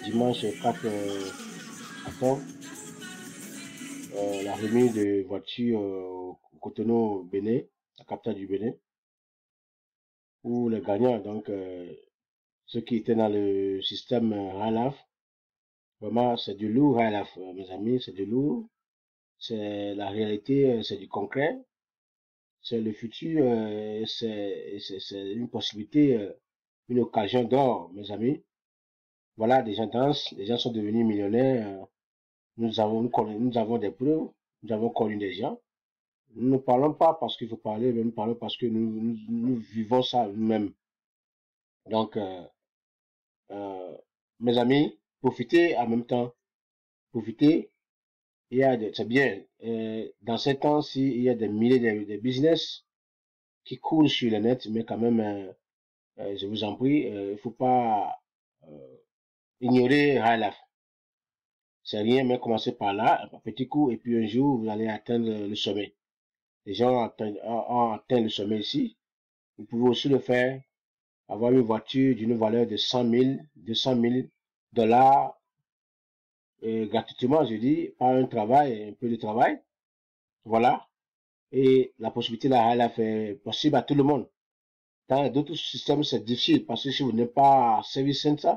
dimanche 4 octobre, la remise de voitures au Cotonou, Bénin, la capitale du Bénin, où les gagnants, donc ceux qui étaient dans le système HALAF, vraiment c'est du lourd HALAF, mes amis, c'est du lourd, c'est la réalité, c'est du concret, c'est le futur, c'est une possibilité, une occasion d'or, mes amis. Voilà, des gens dansent, les gens sont devenus millionnaires. Nous avons des preuves, nous avons connu des gens. Nous ne parlons pas parce qu'il faut parler, mais nous parlons parce que nous vivons ça nous-mêmes. Donc, euh, mes amis, profitez en même temps. Profitez. C'est bien. Dans ces temps-ci, il y a des milliers de business qui coulent sur le net, mais quand même, je vous en prie, il faut pas ignorer Highlife. C'est rien, mais commencez par là, un petit coup, et puis un jour, vous allez atteindre le sommet. Les gens ont atteint le sommet ici. Vous pouvez aussi le faire, avoir une voiture d'une valeur de 100 000, 200 000 dollars, gratuitement, je dis, par un travail, un peu de travail. Voilà. Et la possibilité là, elle a fait possible à tout le monde. Dans d'autres systèmes, c'est difficile parce que si vous n'êtes pas service center,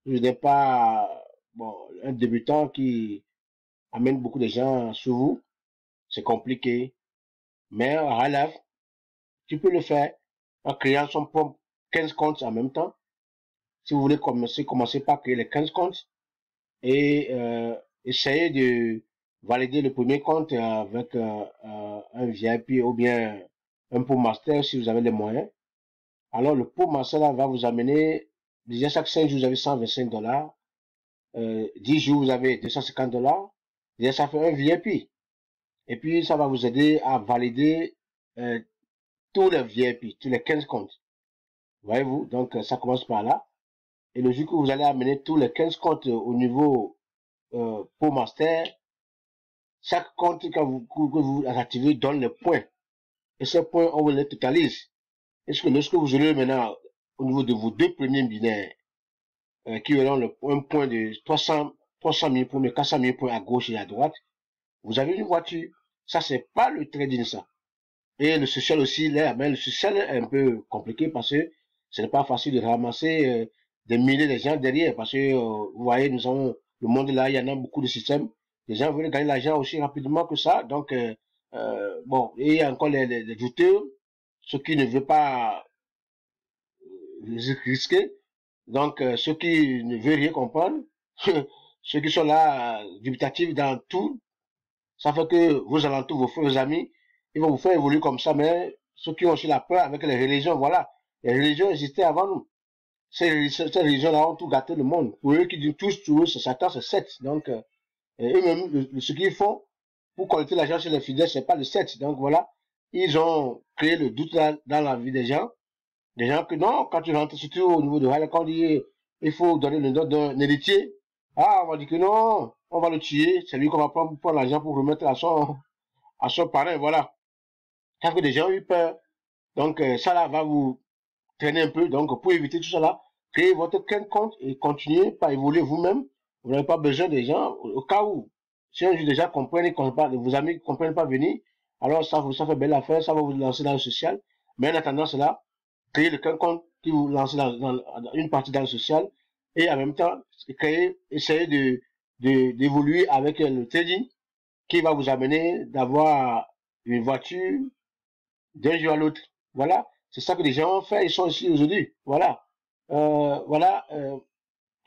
vous n'êtes pas, bon, un débutant qui amène beaucoup de gens sur vous, c'est compliqué. Mais en Highlife, tu peux le faire en créant son propre 15 comptes en même temps. Si vous voulez commencez par créer les 15 comptes et essayez de valider le premier compte avec un VIP ou bien un Pro Master si vous avez les moyens. Alors le Pro Master là va vous amener, déjà chaque 5 jours vous avez 125 dollars, 10 jours vous avez 250 dollars, déjà ça fait un VIP. Et puis ça va vous aider à valider tous les VIP, tous les 15 comptes. Voyez-vous, donc ça commence par là. Et le jour que vous allez amener tous les 15 comptes au niveau Pro Master, chaque compte que vous activez donne les points. Et ces points, on vous les totalise. Est-ce que lorsque vous aurez maintenant au niveau de vos deux premiers binaires, qui auront un point de 300 000 points, 400 000 points à gauche et à droite, vous avez une voiture. Ça, c'est pas le trading, ça. Et le social aussi, là, mais le social est un peu compliqué parce que ce n'est pas facile de ramasser des milliers de gens derrière parce que, vous voyez, nous avons le monde là, il y en a beaucoup de systèmes. Les gens veulent gagner l'argent aussi rapidement que ça. Donc, bon, et il y a encore les douteurs, ceux qui ne veulent pas risquer. Donc, ceux qui ne veulent rien comprendre, ceux qui sont là, dubitatifs dans tout, ça fait que vos alentours, vos amis, ils vont vous faire évoluer comme ça, mais ceux qui ont aussi la peur avec les religions, voilà. Les religions existaient avant nous. Ces religions-là ont tout gâté le monde. Pour eux qui disent tous, tout, c'est Satan, c'est 7. Donc, eux-mêmes, ce qu'ils font pour collecter l'argent chez les fidèles, c'est pas le 7. Donc, voilà. Ils ont créé le doute là, dans la vie des gens. Des gens que non, quand tu rentres, surtout au niveau de Hall, quand on dit, il faut donner le nom d'un héritier. Ah, on va dire que non, on va le tuer. C'est lui qu'on va prendre pour l'argent pour remettre à son parrain, voilà. Parce que des gens ont eu peur. Donc, ça là va vous traîner un peu. Donc, pour éviter tout ça là, créez votre compte et continuez par évoluer vous-même. Vous n'avez pas besoin des gens. Au cas où, si un jour des gens comprennent, vos amis ne comprennent pas venir, alors ça fait belle affaire, ça va vous lancer dans le social. Mais en attendant cela, créez le compte qui vous lance dans une partie dans le social et en même temps, essayez d'évoluer avec le trading qui va vous amener d'avoir une voiture d'un jour à l'autre. Voilà. C'est ça que les gens ont fait. Ils sont ici aujourd'hui. Voilà. Voilà,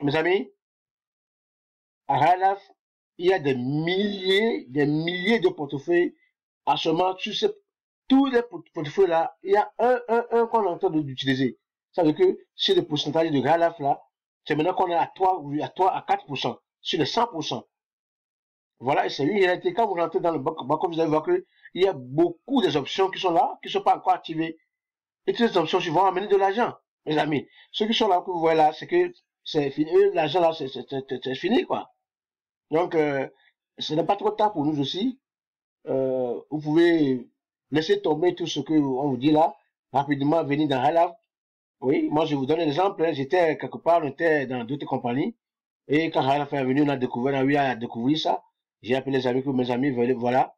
mes amis, à Highlife, il y a des milliers de portefeuilles. À ce moment, tous les portefeuilles là, il y a un qu'on est en train d'utiliser. Ça veut dire que c'est le pourcentage de Highlife là, c'est maintenant qu'on est à 4% sur les 100%. Voilà, et c'est une réalité. Quand vous rentrez dans le bac, vous allez voir qu'il y a beaucoup des options qui sont là, qui ne sont pas encore activées. Et toutes ces options vont amener de l'argent, mes amis. Ceux qui sont là, que vous voyez là, c'est que c'est fini. L'argent là, c'est fini, quoi. Donc, ce n'est pas trop tard pour nous aussi. Vous pouvez laisser tomber tout ce que on vous dit là, rapidement venir dans Highlife. Oui, moi je vous donne un exemple. J'étais quelque part, on était dans d'autres compagnies. Et quand Ryan est venu, on a découvert ça. J'ai appelé les amis, que mes amis veulent, voilà.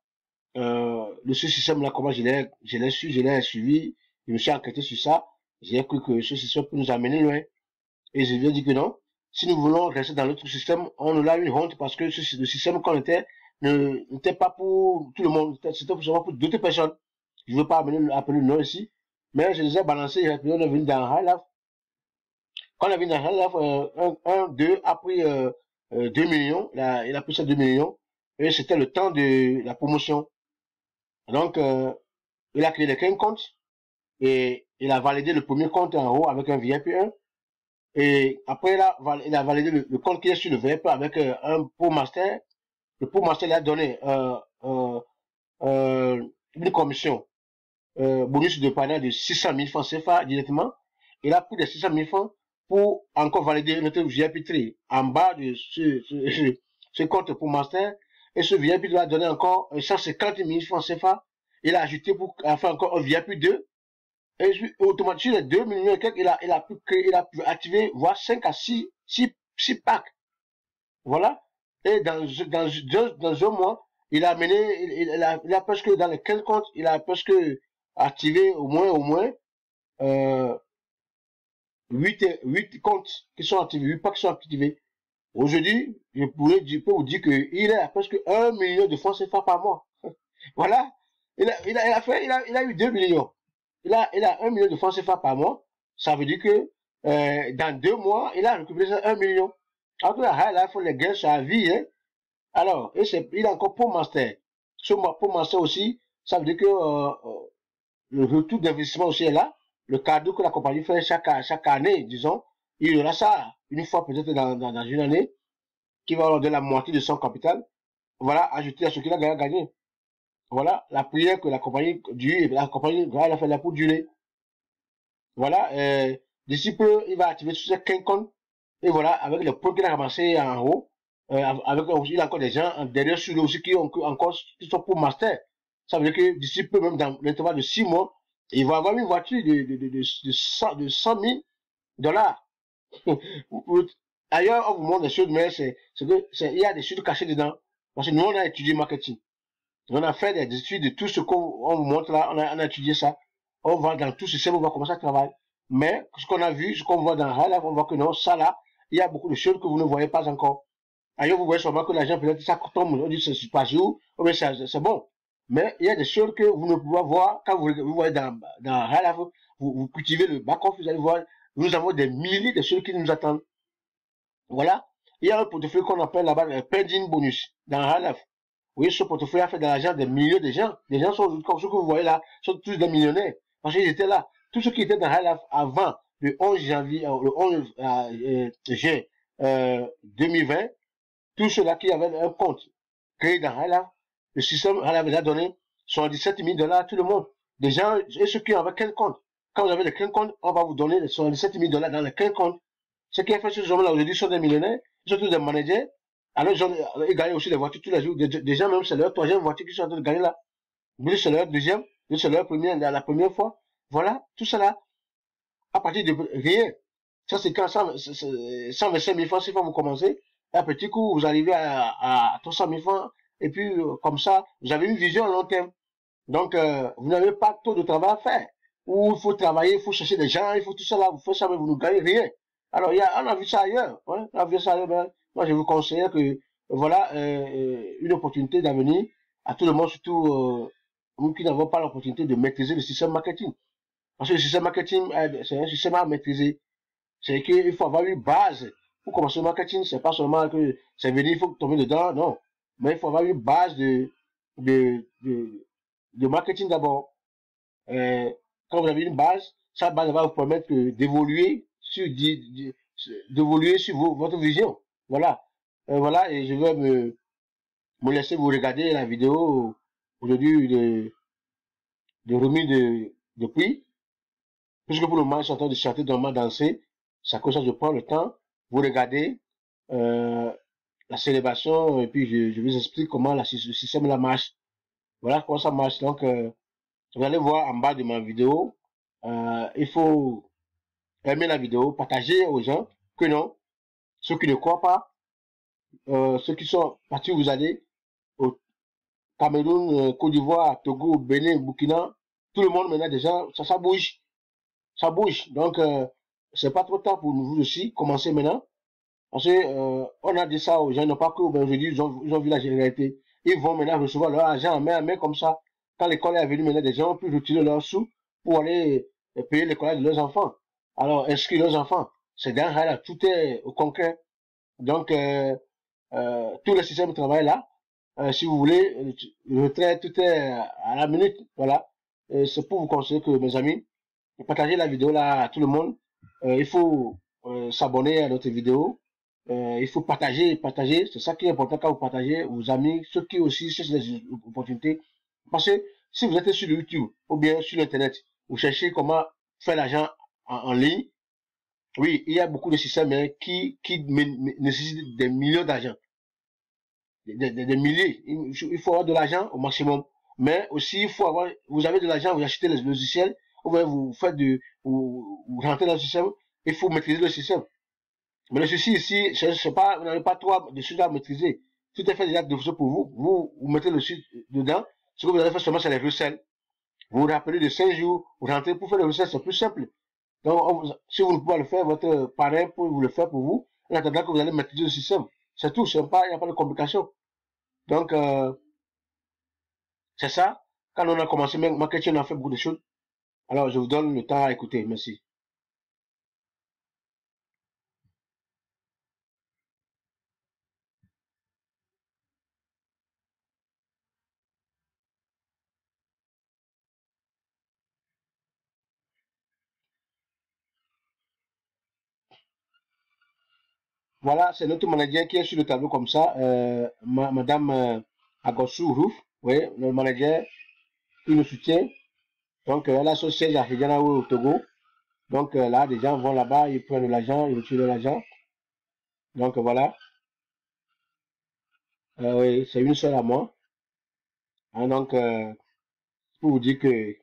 Le système-là, comment je l'ai su, je l'ai suivi. Je me suis enquêté sur ça. J'ai cru que ce système peut nous amener loin. Et je lui ai dit que non. Si nous voulons rester dans l'autre système, on nous a une honte parce que le système qu'on était n'était pas pour tout le monde. C'était seulement pour d'autres personnes. Je ne veux pas appeler le nom ici. Mais je les ai balancés. Et puis on est venu dans High Life. Quand on est venu dans High Life, 2 a pris 2 millions. Il a pris ça 2 millions. Et c'était le temps de la promotion. Donc, il a créé les 15 comptes. Et il a validé le premier compte en haut avec un VIP1. Et après, il a validé le compte qui est sur le VIP avec un Pro Master. Le Pro Master, il a donné une commission, bonus de panel de 600 000 francs CFA directement. Il a pris les 600 000 francs pour encore valider notre VIP3 en bas de ce compte Pro Master. Et ce VIP lui a donné encore 150 000 francs CFA. Il a ajouté pour faire encore un VIP2. Et automatiquement, les 2 millions et quelques, il a pu activer, voire 5 à 6 packs. Voilà. Et dans un mois, il a mené, il a presque, dans les 15 comptes, il a presque activé au moins, 8 comptes qui sont activés, 8 packs qui sont activés. Aujourd'hui, je peux vous dire qu'il est à presque 1 million de francs CFA par mois. Voilà. Il a eu 2 millions. Il a 1 million de francs CFA par mois. Ça veut dire que dans 2 mois, il a récupéré 1 million. Alors là, il faut les gains sur la vie. Hein. Alors, il a encore Pro Master. Ce Pro Master aussi, ça veut dire que le retour d'investissement aussi est là. Le cadeau que la compagnie fait chaque année, disons, il y aura ça une fois peut-être dans une année, qui va leur donner la moitié de son capital. Voilà, ajouté à ce qu'il a gagné. Voilà, la prière que la compagnie va faire là pour durer. Voilà, d'ici peu, il va activer tous ces 15 comptes. Et voilà, avec les points qu'il a ramassés en haut, avec il a encore des gens derrière sur lui aussi qui sont pour master. Ça veut dire que d'ici peu, même dans l'intervalle de 6 mois, il va avoir une voiture de 100 000 dollars. Ailleurs, on vous montre des choses, mais il y a des choses cachées dedans. Parce que nous, on a étudié marketing. On a fait des études de tout ce qu'on vous montre là, on a étudié ça. On va dans tout ce système, on va commencer à travailler. Mais ce qu'on a vu, ce qu'on voit dans High Life, on voit que non, ça là, il y a beaucoup de choses que vous ne voyez pas encore. Ailleurs, vous voyez sûrement que l'argent, peut-être, ça tombe, on dit c'est pas jour, c'est bon. Mais il y a des choses que vous ne pouvez voir quand vous voyez dans High Life, vous cultivez le back-off, vous allez voir, nous avons des milliers de choses qui nous attendent. Voilà. Il y a un portefeuille qu'on appelle là-bas le pending bonus dans High Life. Vous voyez, ce portefeuille a fait de l'argent des milliers de gens. Les gens sont, comme ceux que vous voyez là, sont tous des millionnaires. Parce qu'ils étaient là. Tous ceux qui étaient dans High Life avant le 11 janvier, le 11 juin 2020, tous ceux-là qui avaient un compte créé dans High Life, le système High Life les a donné 77 000 dollars à tout le monde. Des gens, et ceux qui avaient 15 comptes. Quand vous avez les 15 comptes, on va vous donner les 77 000 dollars dans les 15 comptes. Ce qui a fait ces hommes-là aujourd'hui sont des millionnaires, ils sont tous des managers. Alors, ils gagnent aussi des voitures tous les jours. Des gens, même, c'est leur troisième voiture qu'ils sont en train de gagner là. Lui, c'est leur deuxième. Lui, c'est leur première, la première fois. Voilà, tout cela. À partir de rien. Ça, c'est quand 125 000 francs, c'est quand vous commencez. Et à petit coup, vous arrivez à 300 000 francs. Et puis, comme ça, vous avez une vision à long terme. Donc, vous n'avez pas trop de travail à faire. Ou il faut travailler, il faut chercher des gens, il faut tout ça là. Vous faites ça, mais vous ne gagnez rien. Alors, on a vu ça ailleurs. Hein, on a vu ça ailleurs. Ben, moi, je vous conseille que, voilà, une opportunité d'avenir à tout le monde, surtout nous qui n'avons pas l'opportunité de maîtriser le système marketing. Parce que le système marketing, c'est un système à maîtriser. C'est qu'il faut avoir une base. Pour commencer le marketing, c'est pas seulement que c'est venir, il faut tomber dedans, non. Mais il faut avoir une base de, marketing d'abord. Quand vous avez une base, cette base va vous permettre d'évoluer sur votre vision. Voilà. Voilà, et je vais me laisser vous regarder la vidéo aujourd'hui de remise de prix. Puisque pour le moment, je suis en train de chanter, de danser. C'est à cause de ça, je prends le temps. Vous regardez la célébration et puis je vous explique comment le système là marche. Voilà comment ça marche. Donc, vous allez voir en bas de ma vidéo. Il faut aimer la vidéo, partager aux gens que non. Ceux qui ne croient pas, ceux qui sont partis, vous allez au Cameroun, Côte d'Ivoire, Togo, Bénin, Burkina, tout le monde maintenant déjà, ça bouge. Ça bouge. Donc, c'est pas trop tard pour nous aussi, commencer maintenant. Parce que, on a dit ça aux gens, ils n'ont pas cru, ben, aujourd'hui, ils ont vu la généralité. Ils vont maintenant recevoir leur argent en main à main comme ça. Quand l'école est venue, maintenant, des gens ont pu retirer leurs sous pour aller payer l'école de leurs enfants. Alors, inscrire leurs enfants. C'est dans là, tout est au concret. Donc, tout le système de travail là, si vous voulez, le retrait, tout est à la minute. Voilà. C'est pour vous conseiller que, mes amis, partagez la vidéo là à tout le monde. Il faut s'abonner à notre vidéo. Il faut partager. C'est ça qui est important quand vous partagez aux amis, ceux qui aussi cherchent des opportunités. Parce que si vous êtes sur YouTube ou bien sur Internet, vous cherchez comment faire l'argent en ligne, oui, il y a beaucoup de systèmes hein, qui nécessitent des millions d'argent, des milliers. Il faut avoir de l'argent au maximum. Mais aussi, il faut avoir, vous avez de l'argent, vous achetez les logiciels, vous faites vous rentrez dans le système, il faut maîtriser le système. Mais le souci ici, c'est pas, vous n'avez pas trop de choses à maîtriser. Tout est fait déjà de pour vous. Vous mettez le site dedans. Ce que vous allez faire seulement, c'est les recettes. Vous vous rappelez de 5 jours, vous rentrez pour faire les recettes, c'est plus simple. Donc, si vous ne pouvez pas le faire, votre parrain peut vous le faire pour vous, en attendant que vous allez maîtriser le système. C'est tout, il n'y a pas de complication. Donc, c'est ça. Quand on a commencé, marketing, on a fait beaucoup de choses. Alors, je vous donne le temps à écouter. Merci. Voilà, c'est notre manager qui est sur le tableau comme ça. Madame Agossou Rouf, oui, le manager qui nous soutient. Donc, elle a son siège à Fidjanaou au Togo. Donc, là, des gens vont là-bas, ils prennent de l'argent, ils retirent de l'argent. Donc, voilà. Oui, c'est une seule à moi. Hein, donc, pour vous dire que,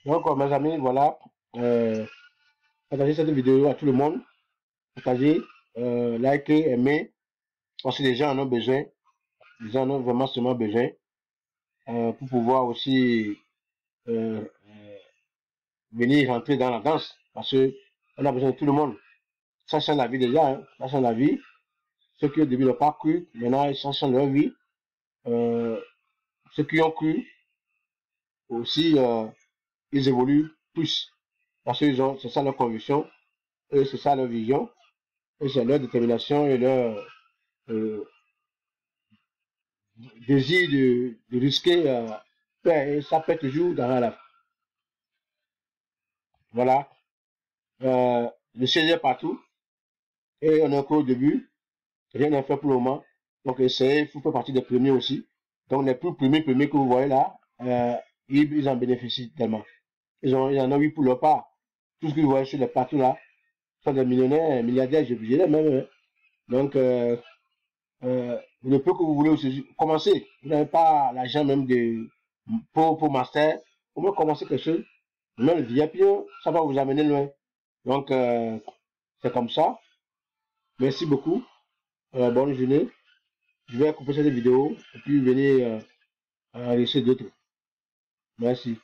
donc, mes amis, voilà. Euh, Partagez cette vidéo à tout le monde. Partagez, likez, aimez. Parce que les gens en ont besoin. Les gens en ont vraiment seulement besoin. Pour pouvoir aussi euh, venir rentrer dans la danse. Parce que on a besoin de tout le monde. Ça change la vie déjà. Hein. Ça change la vie. Ceux qui au début n'ont pas cru, maintenant ça change leur vie. Euh, Ceux qui ont cru aussi, ils évoluent plus. Parce que c'est ça leur conviction, et c'est ça leur vision, et c'est leur détermination et leur euh, désir de risquer. Et ça peut toujours dans la. Voilà. Le siège est partout. Et on est encore au début. Rien n'est fait pour le moment. Donc, essayez, il faut faire partie des premiers aussi. Donc, les plus premiers que vous voyez là, ils en bénéficient tellement. Ils en ont eu pour leur part. Tout ce que vous voyez sur les partout là, sont des millionnaires, milliardaires, je dirais même. Hein. Donc, le peu que vous voulez aussi, commencer. Vous n'avez pas l'argent même pour master. Au moins, commencer quelque chose. Même le VIP, ça va vous amener loin. Donc, c'est comme ça. Merci beaucoup. Bonne journée. Je vais couper cette vidéo et puis venir enregistrer d'autres. Merci.